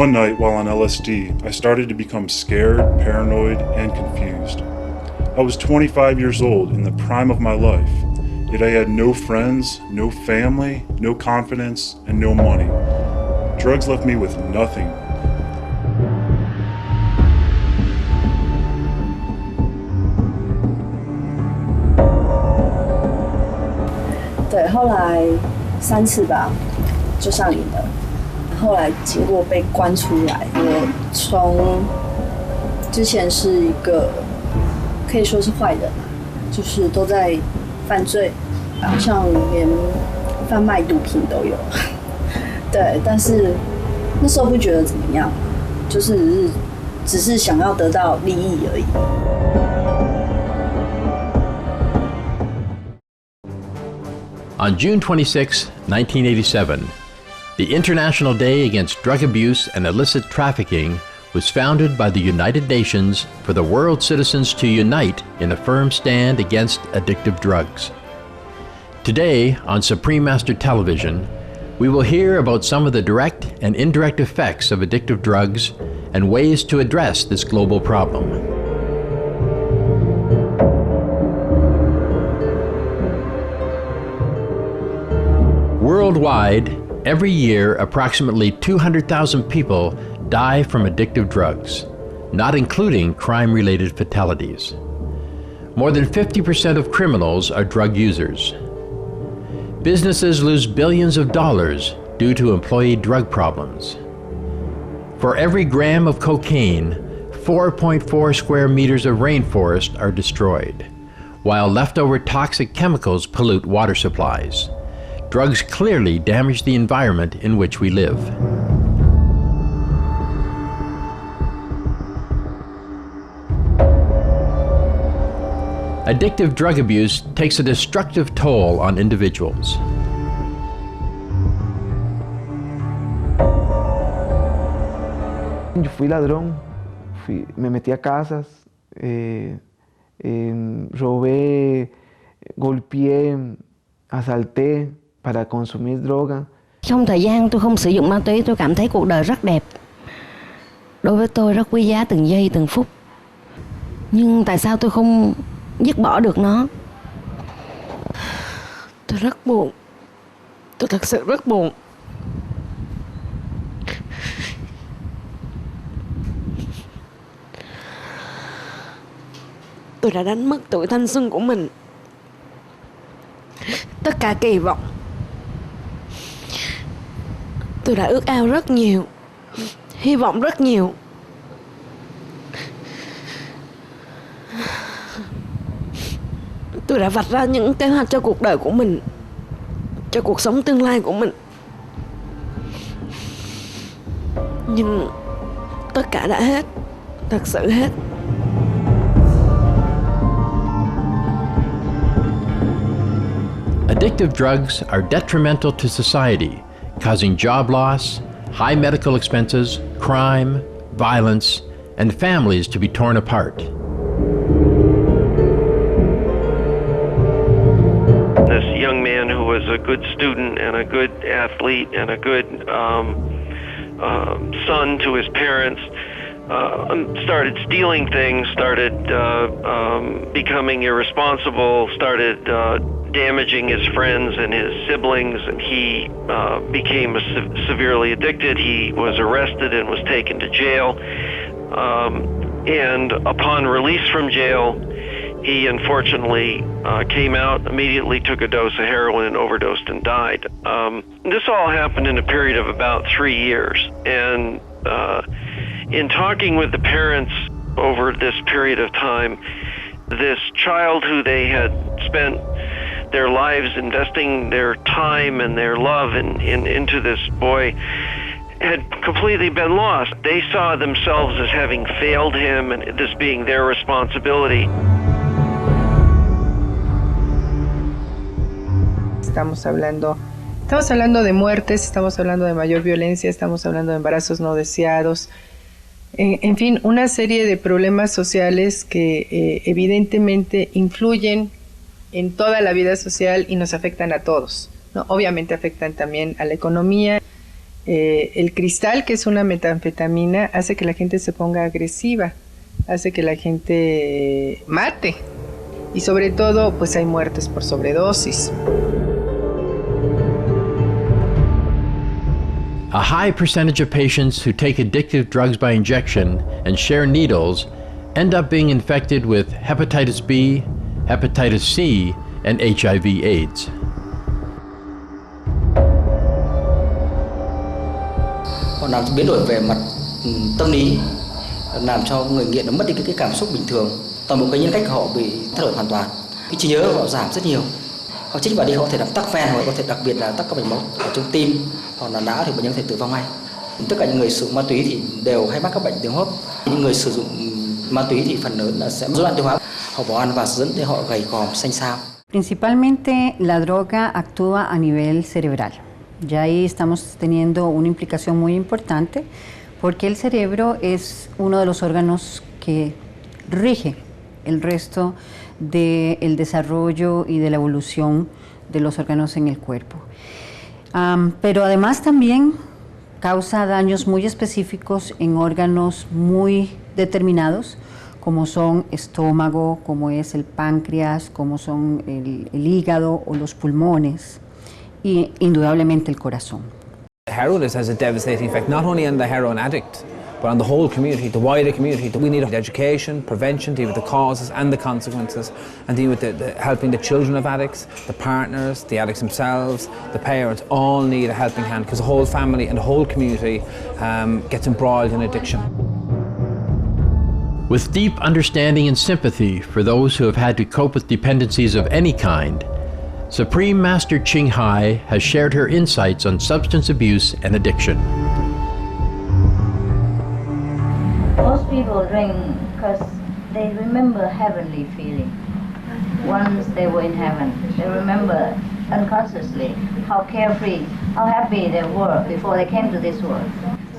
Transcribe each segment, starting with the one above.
One night while on LSD, I started to become scared, paranoid, and confused. I was 25 years old in the prime of my life, yet I had no friends, no family, no confidence, and no money. Drugs left me with nothing.对，后来3次吧，就上瘾了。后来经过被关出来，我从之前是一个可以说是坏人，就是都在犯罪，好像连贩卖毒品都有。对，但是那时候不觉得怎么样，就是只是想要得到利益而已。On June 26, 1987, the International Day Against Drug Abuse and Illicit Trafficking was founded by the United Nations for the world citizens to unite in a firm stand against addictive drugs. Today, on Supreme Master Television, we will hear about some of the direct and indirect effects of addictive drugs and ways to address this global problem. Worldwide, every year approximately 200,000 people die from addictive drugs, not including crime-related fatalities. More than 50% of criminals are drug users. Businesses lose billions of dollars due to employee drug problems. For every gram of cocaine, 4.4 square meters of rainforest are destroyed, while leftover toxic chemicals pollute water supplies. Drugs clearly damage the environment in which we live. Addictive drug abuse takes a destructive toll on individuals. Yo fui ladrón, me metí a casas, robé, golpeé, asalté para consumir droga. Trong thời gian tôi không sử dụng ma túy, tôi cảm thấy cuộc đời rất đẹp. Đối với tôi rất quý giá từng giây từng phút. Nhưng tại sao tôi không dứt bỏ được nó? Tôi rất buồn. Tôi thật sự rất buồn. Tôi đã đánh mất tuổi thanh xuân của mình. Tất cả kỳ vọng. Tôi đã ước ao rất nhiều, hy vọng rất nhiều. Tôi đã vạch ra những kế hoạch cho cuộc đời của mình, cho cuộc sống tương lai của mình. Nhưng tất cả đã hết, thật sự hết. Addictive drugs are detrimental to society, causing job loss, high medical expenses, crime, violence, and families to be torn apart. This young man who was a good student and a good athlete and a good son to his parents started stealing things, started becoming irresponsible, started damaging his friends and his siblings, and he became severely addicted. He was arrested and was taken to jail. And upon release from jail, he unfortunately came out, immediately took a dose of heroin and overdosed and died. This all happened in a period of about 3 years. And in talking with the parents over this period of time, this child who they had spent their lives investing their time and their love into this boy had completely been lost. They saw themselves as having failed him and this being their responsibility. Estamos hablando de muertes, estamos hablando de mayor violencia, estamos hablando de embarazos no deseados, en fin, una serie de problemas sociales que evidentemente influyen en toda la vida social y nos afectan a todos, ¿no? Obviamente afectan también a la economía. El cristal, que es una metanfetamina, hace que la gente se ponga agresiva, hace que la gente mate. Y sobre todo, pues hay muertes por sobredosis. A high percentage of patients who take addictive drugs by injection and share needles end up being infected with hepatitis B, hepatitis C, and HIV/AIDS. Họ làm biến đổi về mặt tâm lý, làm cho người nghiện nó mất đi cái cảm xúc bình thường. Toàn bộ cái nhân cách của họ bị thay đổi hoàn toàn. Cái trí nhớ của họ giảm rất nhiều. Họ chích vào đi họ có thể làm tắc ven, hoặc có thể đặc biệt là tắc các mạch máu ở trong tim, hoặc là não thì bệnh nhân có thể tử vong ngay. Tất cả những người sử dụng ma túy thì đều hay mắc các bệnh đường hô hấp. Những người sử dụng ma túy thì phần lớn là sẽ rối loạn tiêu hóa, họ bỏ ăn và dẫn đến họ gầy còm, xanh xao. Principalmente la droga actúa a nivel cerebral. Ya ahí estamos teniendo una implicación muy importante porque el cerebro es uno de los órganos que rige el resto del desarrollo y de la evolución de los órganos en el cuerpo. Pero además también causa daños muy específicos en órganos muy determinados, como son estómago, como es el páncreas, como son el hígado o los pulmones, y indudablemente el corazón. Heroin has a devastating effect not only on the heroin addict, but on the whole community, the wider community. We need education, prevention, deal with the causes and the consequences, and deal with helping the children of addicts, the partners, the addicts themselves, the parents, all need a helping hand, because the whole family and the whole community gets embroiled in addiction. With deep understanding and sympathy for those who have had to cope with dependencies of any kind, Supreme Master Ching Hai has shared her insights on substance abuse and addiction. Most people drink because they remember heavenly feeling. Once they were in heaven, they remember unconsciously how carefree, how happy they were before they came to this world.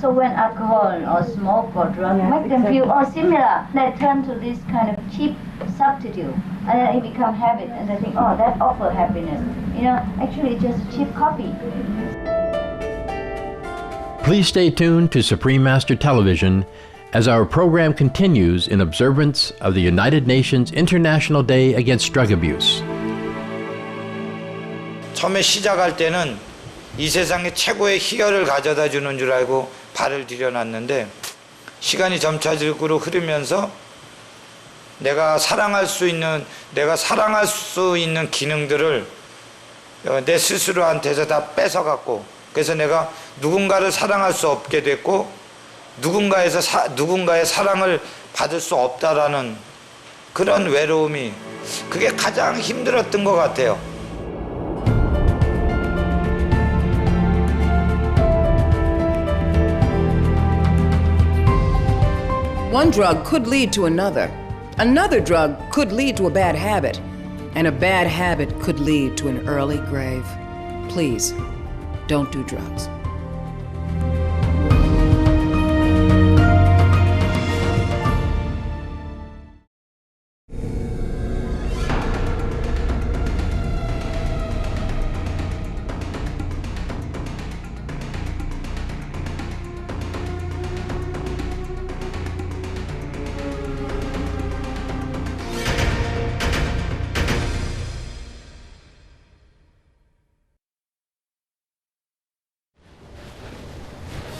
So when alcohol or smoke or drug make them feel similar, they turn to this kind of cheap substitute, and then it becomes habit, and they think, oh, that offers happiness. Actually it's just a cheap copy. Please stay tuned to Supreme Master Television as our program continues in observance of the United Nations International Day Against Drug Abuse. 처음에 시작할 때는 이 세상에 최고의 희열을 가져다 주는 줄 알고 발을 들여놨는데 시간이 점차적으로 흐르면서 내가 사랑할 수 있는 기능들을 내 스스로한테서 다 뺏어갔고, 그래서 내가 누군가를 사랑할 수 없게 됐고 누군가의 사랑을 받을 수 없다라는 그런 외로움이, 그게 가장 힘들었던 것 같아요. One drug could lead to another. Another drug could lead to a bad habit. And a bad habit could lead to an early grave. Please, don't do drugs.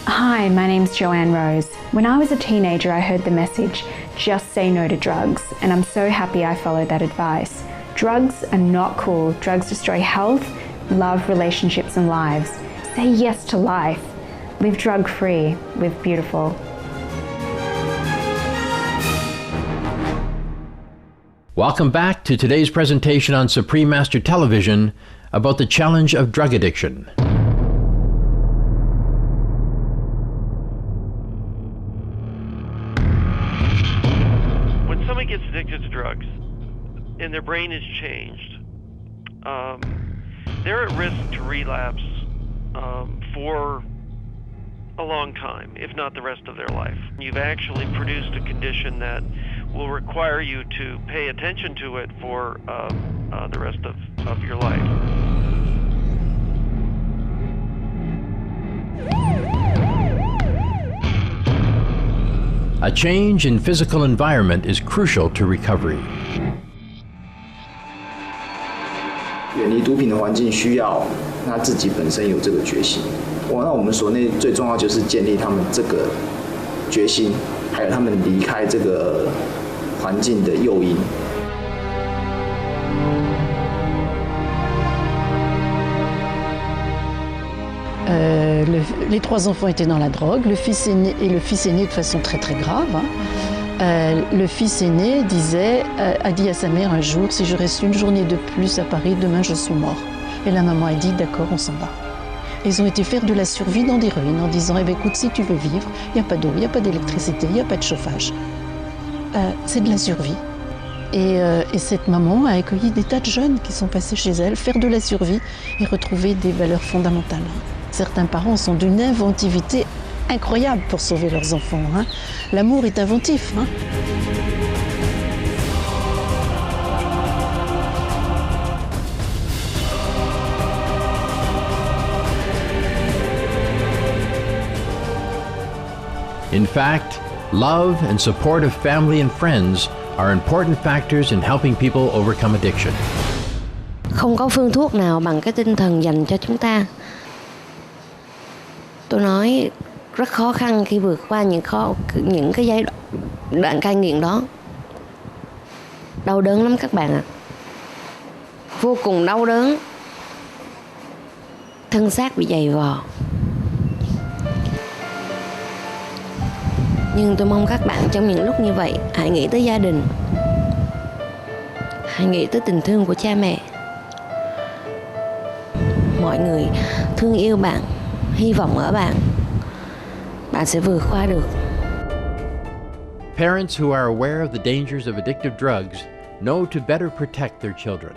Hi, my name's Joanne Rose. When I was a teenager, I heard the message, just say no to drugs, and I'm so happy I followed that advice. Drugs are not cool. Drugs destroy health, love, relationships, and lives. Say yes to life. Live drug-free. Live beautiful. Welcome back to today's presentation on Supreme Master Television about the challenge of drug addiction. Gets addicted to drugs and their brain is changed, they're at risk to relapse for a long time, if not the rest of their life. You've actually produced a condition that will require you to pay attention to it for the rest of your life. A change in physical environment is crucial to recovery. 远离毒品的环境需要他自己本身有这个决心。那我们所内最重要就是建立他们这个决心，还有他们离开这个环境的诱因。Les trois enfants étaient dans la drogue, le fils aîné de façon très très grave. Le fils aîné a dit à sa mère un jour, si je reste une journée de plus à Paris, demain je suis mort. Et la maman a dit, d'accord, on s'en va. Ils ont été faire de la survie dans des ruines en disant, eh bien, écoute, si tu veux vivre, il n'y a pas d'eau, il n'y a pas d'électricité, il n'y a pas de chauffage. C'est de la survie. Et cette maman a accueilli des tas de jeunes qui sont passés chez elle, faire de la survie et retrouver des valeurs fondamentales. Certains parents sont d'une inventivité incroyable pour sauver leurs enfants. Hein. L'amour est inventif. Hein. In fact, love and support of family and friends are important factors in helping people overcome addiction. Không có phương thuốc nào bằng cái tinh thần dành cho chúng ta. Tôi nói rất khó khăn khi vượt qua những cái giai đoạn cai nghiện đó. Đau đớn lắm các bạn ạ. Vô cùng đau đớn. Thân xác bị dày vò. Nhưng tôi mong các bạn trong những lúc như vậy hãy nghĩ tới gia đình. Hãy nghĩ tới tình thương của cha mẹ. Mọi người thương yêu bạn, hy vọng ở bạn. Bạn sẽ vượt qua được. Parents who are aware of the dangers of addictive drugs know to better protect their children.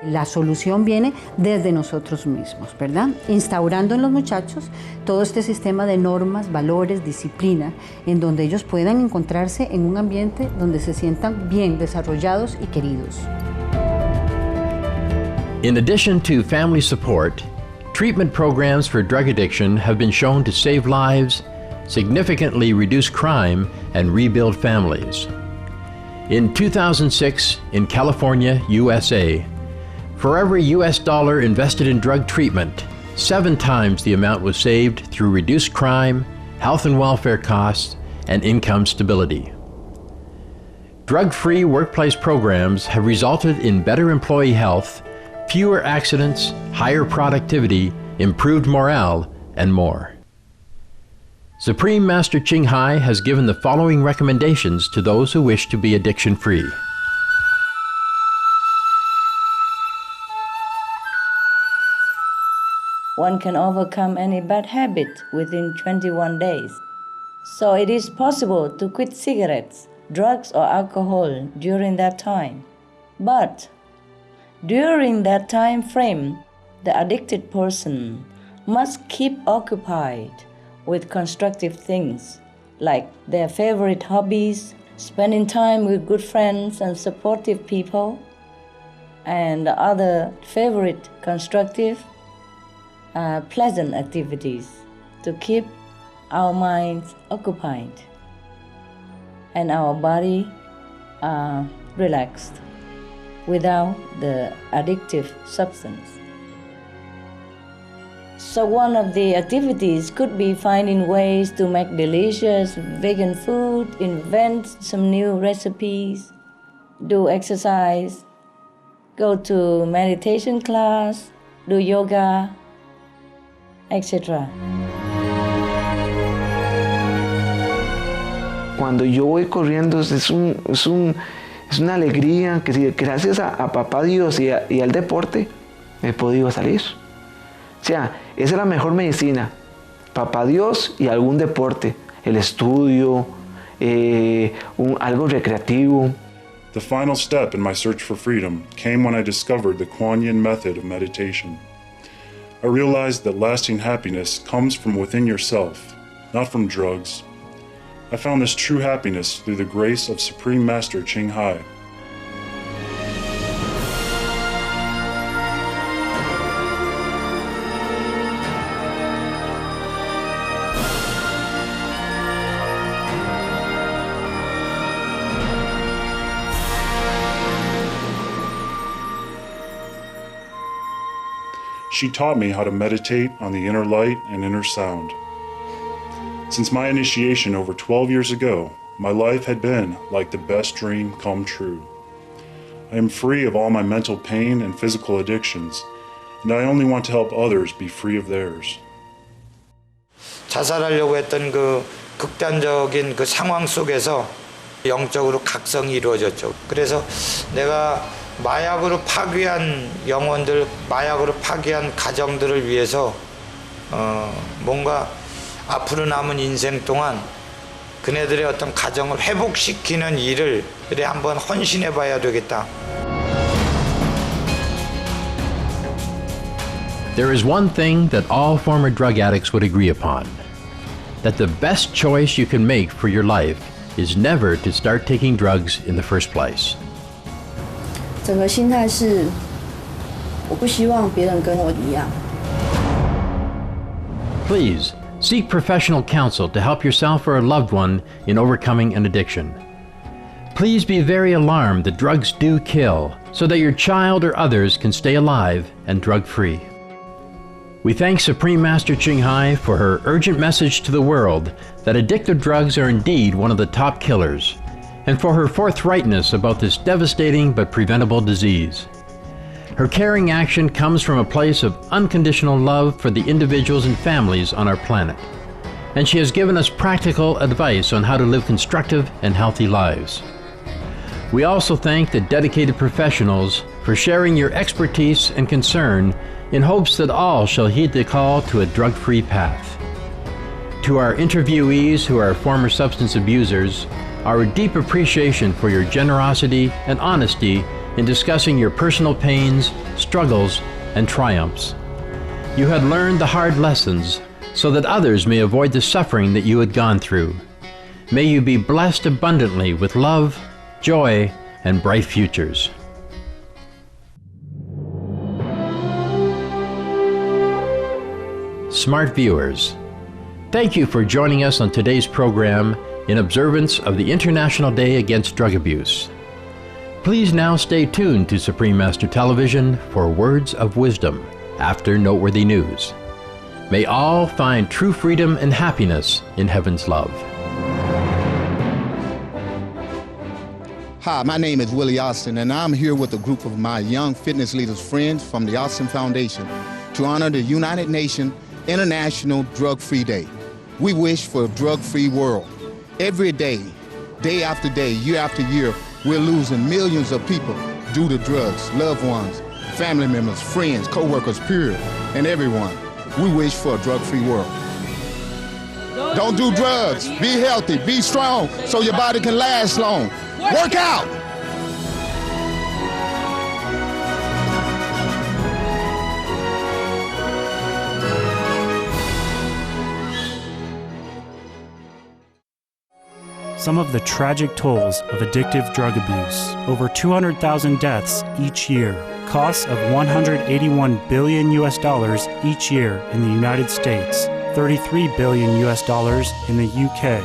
La solución viene desde nosotros mismos, ¿verdad? Instaurando en los muchachos todo este sistema de normas, valores, disciplina, en donde ellos puedan encontrarse en un ambiente donde se sientan bien desarrollados y queridos. In addition to family support, treatment programs for drug addiction have been shown to save lives, significantly reduce crime, and rebuild families. In 2006, in California, USA, for every US dollar invested in drug treatment, 7 times the amount was saved through reduced crime, health and welfare costs, and income stability. Drug-free workplace programs have resulted in better employee health, fewer accidents, higher productivity, improved morale, and more. Supreme Master Ching Hai has given the following recommendations to those who wish to be addiction-free. One can overcome any bad habit within 21 days. So it is possible to quit cigarettes, drugs, or alcohol during that time. But during that time frame, the addicted person must keep occupied with constructive things like their favorite hobbies, spending time with good friends and supportive people, and other favorite constructive pleasant activities to keep our minds occupied and our body relaxed without the addictive substance. So one of the activities could be finding ways to make delicious vegan food, invent some new recipes, do exercise, go to meditation class, do yoga, etc. Cuando yo voy corriendo es una alegría que gracias a papá Dios y al deporte he podido salir. O sea, esa es la mejor medicina. Papá Dios y algún deporte, el estudio, algo recreativo. The final step in my search for freedom came when I discovered the Kuan Yin method of meditation. I realized that lasting happiness comes from within yourself, not from drugs. I found this true happiness through the grace of Supreme Master Ching Hai. She taught me how to meditate on the inner light and inner sound. Since my initiation over 12 years ago, my life had been like the best dream come true. I am free of all my mental pain and physical addictions, and I only want to help others be free of theirs. 자살하려고 했던 그 극단적인 그 상황 속에서 영적으로 각성이 이루어졌죠. 그래서 내가 마약으로 파괴한 영혼들, 마약으로 파괴한 가정들을 위해서 뭔가 앞으로 남은 인생 동안 그네들의 어떤 가정을 회복시키는 일을 한번 헌신해 봐야 되겠다. There is one thing that all former drug addicts would agree upon, that the best choice you can make for your life is never to start taking drugs in the first place. 整个心态是，我不希望别人跟我一样。Please seek professional counsel to help yourself or a loved one in overcoming an addiction. Please be very alarmed that drugs do kill, so that your child or others can stay alive and drug-free. We thank Supreme Master Ching Hai for her urgent message to the world that addictive drugs are indeed one of the top killers, and for her forthrightness about this devastating but preventable disease. Her caring action comes from a place of unconditional love for the individuals and families on our planet, and she has given us practical advice on how to live constructive and healthy lives. We also thank the dedicated professionals for sharing your expertise and concern in hopes that all shall heed the call to a drug-free path. To our interviewees who are former substance abusers, our deep appreciation for your generosity and honesty in discussing your personal pains, struggles, and triumphs. You had learned the hard lessons so that others may avoid the suffering that you had gone through. May you be blessed abundantly with love, joy, and bright futures. Smart viewers, thank you for joining us on today's program in observance of the International Day Against Drug Abuse. Please now stay tuned to Supreme Master Television for words of wisdom after noteworthy news. May all find true freedom and happiness in heaven's love. Hi, my name is Willie Austin, and I'm here with a group of my young fitness leaders friends from the Austin Foundation to honor the United Nations International Drug-Free Day. We wish for a drug-free world. Every day, day after day, year after year, we're losing millions of people due to drugs, loved ones, family members, friends, co-workers, period, and everyone. We wish for a drug-free world. Don't do drugs. Be healthy. Be strong so your body can last long. Work out. Some of the tragic tolls of addictive drug abuse. Over 200,000 deaths each year. Costs of $181 billion each year in the United States. $33 billion in the UK.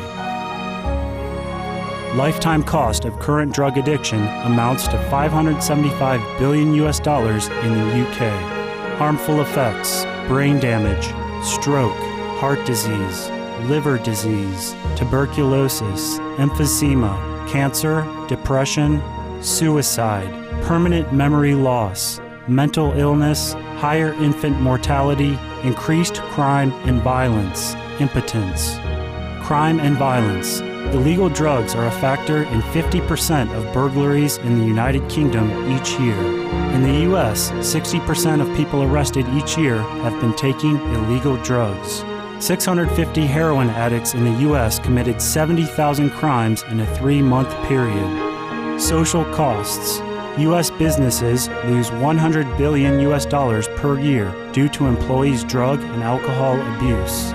Lifetime cost of current drug addiction amounts to $575 billion in the UK. Harmful effects: brain damage, stroke, heart disease, liver disease, tuberculosis, emphysema, cancer, depression, suicide, permanent memory loss, mental illness, higher infant mortality, increased crime and violence, impotence. Crime and violence. Illegal drugs are a factor in 50% of burglaries in the United Kingdom each year. In the U.S., 60% of people arrested each year have been taking illegal drugs. 650 heroin addicts in the U.S. committed 70,000 crimes in a 3-month period. Social costs. U.S. businesses lose $100 billion per year due to employees' drug and alcohol abuse.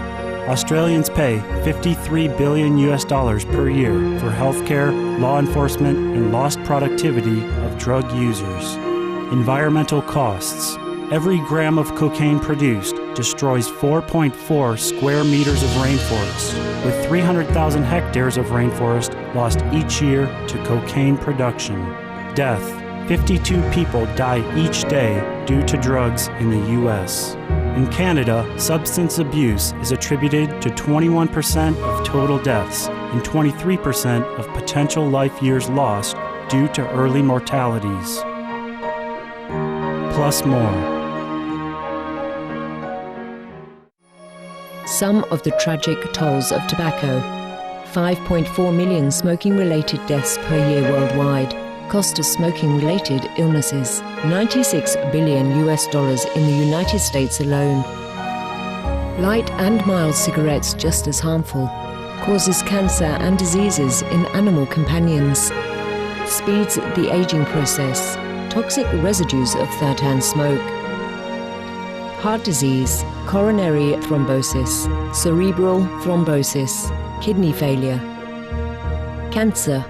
Australians pay $53 billion per year for healthcare, law enforcement, and lost productivity of drug users. Environmental costs. Every gram of cocaine produced destroys 4.4 square meters of rainforest, with 300,000 hectares of rainforest lost each year to cocaine production. Death. 52 people die each day due to drugs in the U.S. In Canada, substance abuse is attributed to 21% of total deaths and 23% of potential life years lost due to early mortalities. Plus more. Some of the tragic tolls of tobacco. 5.4 million smoking-related deaths per year worldwide. Cost of smoking-related illnesses. $96 billion in the United States alone. Light and mild cigarettes just as harmful. Causes cancer and diseases in animal companions. Speeds the aging process. Toxic residues of third-hand smoke. Heart disease, coronary thrombosis, cerebral thrombosis, kidney failure. Cancer,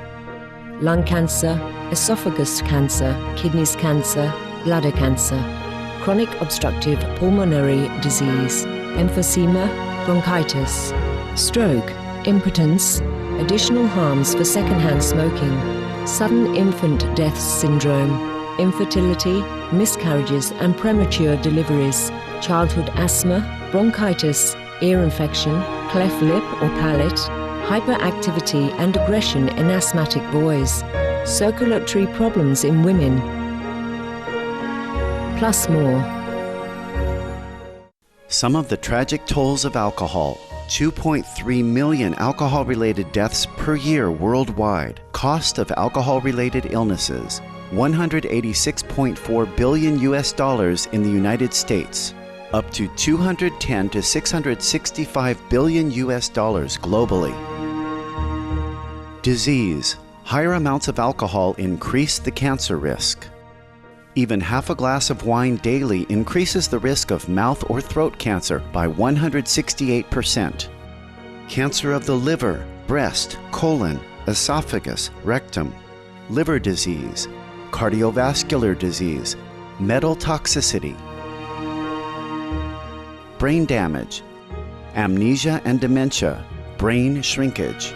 lung cancer, esophagus cancer, kidneys cancer, bladder cancer. Chronic obstructive pulmonary disease, emphysema, bronchitis. Stroke, impotence, additional harms for secondhand smoking. Sudden infant death syndrome. Infertility, miscarriages and premature deliveries, childhood asthma, bronchitis, ear infection, cleft lip or palate, hyperactivity and aggression in asthmatic boys, circulatory problems in women, plus more. Some of the tragic tolls of alcohol. 2.3 million alcohol-related deaths per year worldwide. Cost of alcohol-related illnesses. $186.4 billion in the United States, up to $210 to $665 billion globally. Disease. Higher amounts of alcohol increase the cancer risk. Even half a glass of wine daily increases the risk of mouth or throat cancer by 168%. Cancer of the liver, breast, colon, esophagus, rectum. Liver disease. Cardiovascular disease, metal toxicity, brain damage, amnesia and dementia, brain shrinkage,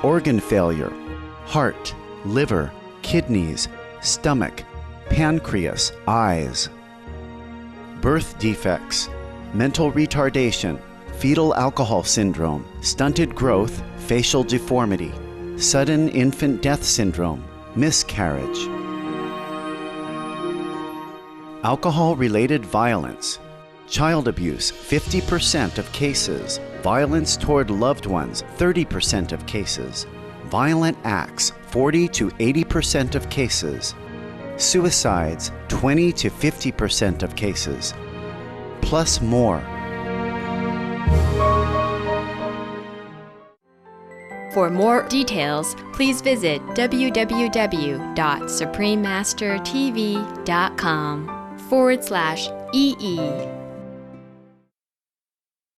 organ failure, heart, liver, kidneys, stomach, pancreas, eyes, birth defects, mental retardation, fetal alcohol syndrome, stunted growth, facial deformity, sudden infant death syndrome, miscarriage. Alcohol-related violence. Child abuse, 50% of cases. Violence toward loved ones, 30% of cases. Violent acts, 40 to 80% of cases. Suicides, 20 to 50% of cases. Plus more. For more details, please visit www.suprememastertv.com/EE